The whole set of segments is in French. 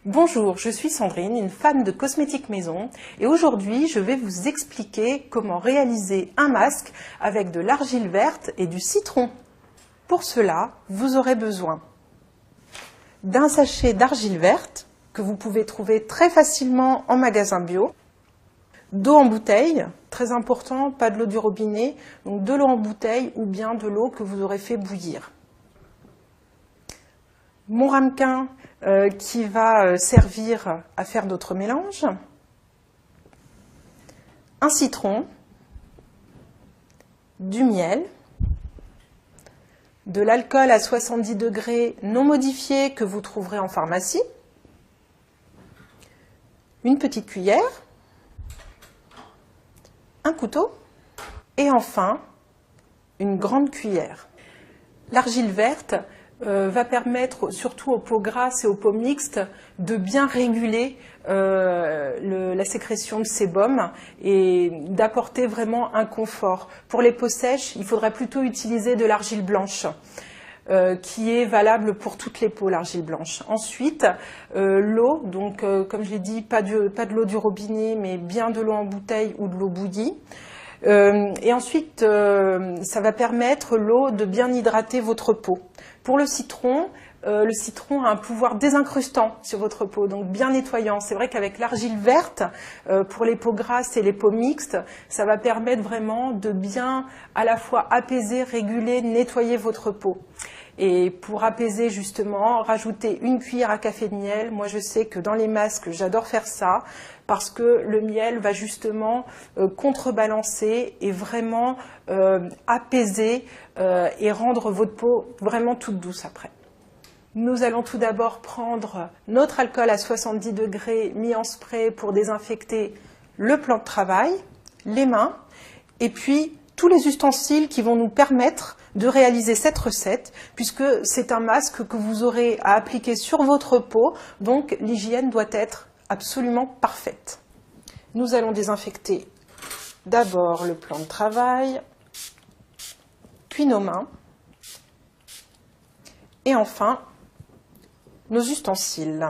Bonjour, je suis Sandrine, une fan de cosmétiques maison et aujourd'hui je vais vous expliquer comment réaliser un masque avec de l'argile verte et du citron. Pour cela, vous aurez besoin d'un sachet d'argile verte que vous pouvez trouver très facilement en magasin bio, d'eau en bouteille, très important, pas de l'eau du robinet, donc de l'eau en bouteille ou bien de l'eau que vous aurez fait bouillir. Mon ramequin qui va servir à faire notre mélange, un citron, du miel, de l'alcool à 70 degrés non modifié que vous trouverez en pharmacie, une petite cuillère, un couteau et enfin une grande cuillère. L'argile verte va permettre surtout aux peaux grasses et aux peaux mixtes de bien réguler la sécrétion de sébum et d'apporter vraiment un confort. Pour les peaux sèches, il faudrait plutôt utiliser de l'argile blanche. Qui est valable pour toutes les peaux, l'argile blanche. Ensuite, l'eau, donc comme je l'ai dit, pas de l'eau du robinet, mais bien de l'eau en bouteille ou de l'eau bouillie. Et ensuite, ça va permettre l'eau de bien hydrater votre peau. Pour le citron a un pouvoir désincrustant sur votre peau, donc bien nettoyant. C'est vrai qu'avec l'argile verte, pour les peaux grasses et les peaux mixtes, ça va permettre vraiment de bien à la fois apaiser, réguler, nettoyer votre peau. Et pour apaiser justement, rajouter une cuillère à café de miel. Moi je sais que dans les masques, j'adore faire ça parce que le miel va justement contrebalancer et vraiment apaiser et rendre votre peau vraiment toute douce après. Nous allons tout d'abord prendre notre alcool à 70 degrés mis en spray pour désinfecter le plan de travail, les mains et puis tous les ustensiles qui vont nous permettre de réaliser cette recette, puisque c'est un masque que vous aurez à appliquer sur votre peau, donc l'hygiène doit être absolument parfaite. Nous allons désinfecter d'abord le plan de travail, puis nos mains, et enfin nos ustensiles.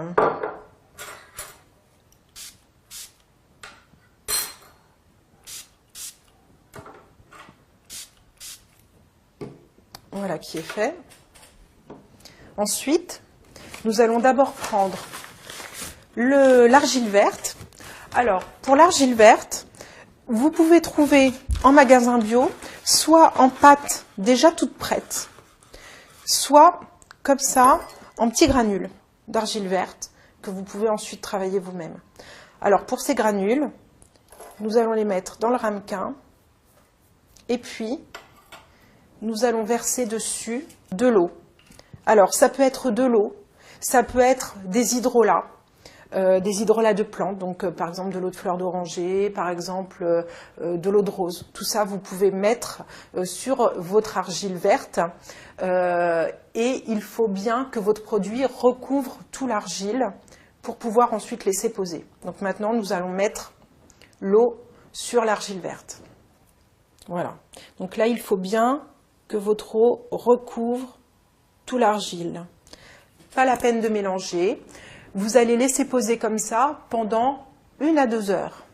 Voilà qui est fait. Ensuite, nous allons d'abord prendre l'argile verte. Alors, pour l'argile verte, vous pouvez trouver en magasin bio, soit en pâte déjà toute prête, soit comme ça, en petits granules d'argile verte, que vous pouvez ensuite travailler vous-même. Alors, pour ces granules, nous allons les mettre dans le ramequin, et puis nous allons verser dessus de l'eau. Alors, ça peut être de l'eau, ça peut être des hydrolats de plantes, donc par exemple de l'eau de fleur d'oranger, par exemple de l'eau de rose. Tout ça, vous pouvez mettre sur votre argile verte et il faut bien que votre produit recouvre tout l'argile pour pouvoir ensuite laisser poser. Donc maintenant, nous allons mettre l'eau sur l'argile verte. Voilà. Donc là, il faut bien que votre eau recouvre tout l'argile. Pas la peine de mélanger. Vous allez laisser poser comme ça pendant 1 à 2 heures.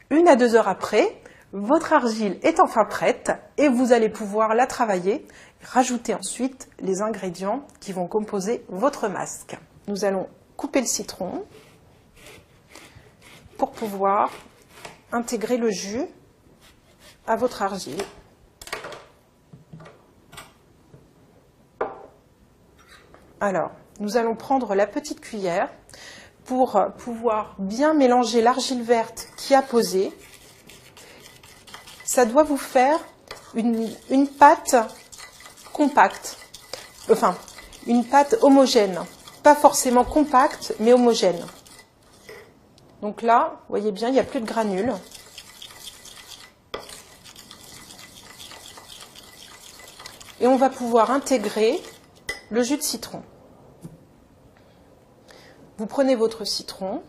1 à 2 heures après, votre argile est enfin prête et vous allez pouvoir la travailler. Rajouter ensuite les ingrédients qui vont composer votre masque. Nous allons couper le citron pour pouvoir intégrer le jus à votre argile. Alors, nous allons prendre la petite cuillère pour pouvoir bien mélanger l'argile verte qui a posé. Ça doit vous faire une pâte compacte, enfin une pâte homogène, pas forcément compacte mais homogène. Donc là, vous voyez bien, il n'y a plus de granules. Et on va pouvoir intégrer le jus de citron. Vous prenez votre citron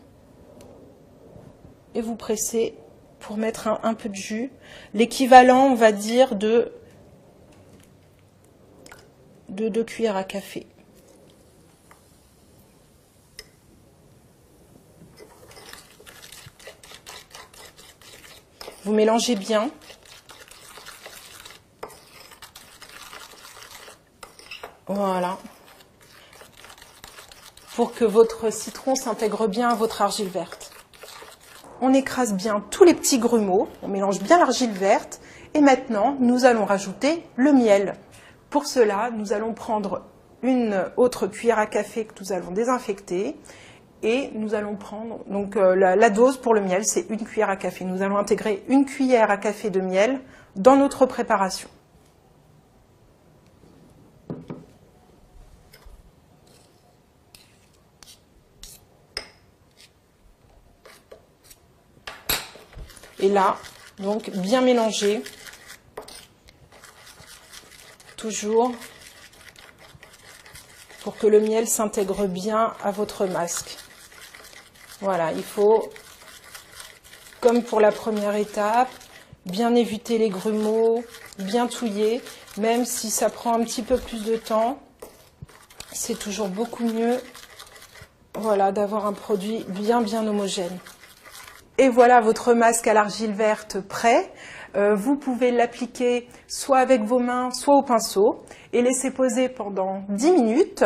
et vous pressez pour mettre un peu de jus, l'équivalent, on va dire, de 2 cuillères à café. Vous mélangez bien. Voilà. Pour que votre citron s'intègre bien à votre argile verte. On écrase bien tous les petits grumeaux, on mélange bien l'argile verte et maintenant nous allons rajouter le miel. Pour cela, nous allons prendre une autre cuillère à café que nous allons désinfecter et nous allons prendre, donc la dose pour le miel c'est une cuillère à café. Nous allons intégrer une cuillère à café de miel dans notre préparation. Et là, donc bien mélanger, toujours pour que le miel s'intègre bien à votre masque. Voilà, il faut, comme pour la première étape, bien éviter les grumeaux, bien touiller, même si ça prend un petit peu plus de temps, c'est toujours beaucoup mieux, voilà, d'avoir un produit bien homogène. Et voilà votre masque à l'argile verte prêt. Vous pouvez l'appliquer soit avec vos mains, soit au pinceau et laisser poser pendant 10 minutes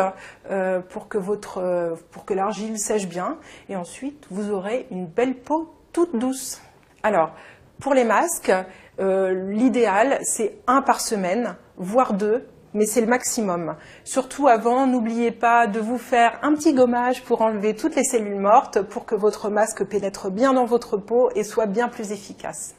pour que l'argile sèche bien. Et ensuite, vous aurez une belle peau toute douce. Alors, pour les masques, l'idéal, c'est 1 par semaine, voire 2. Mais c'est le maximum. Surtout avant, n'oubliez pas de vous faire un petit gommage pour enlever toutes les cellules mortes pour que votre masque pénètre bien dans votre peau et soit bien plus efficace.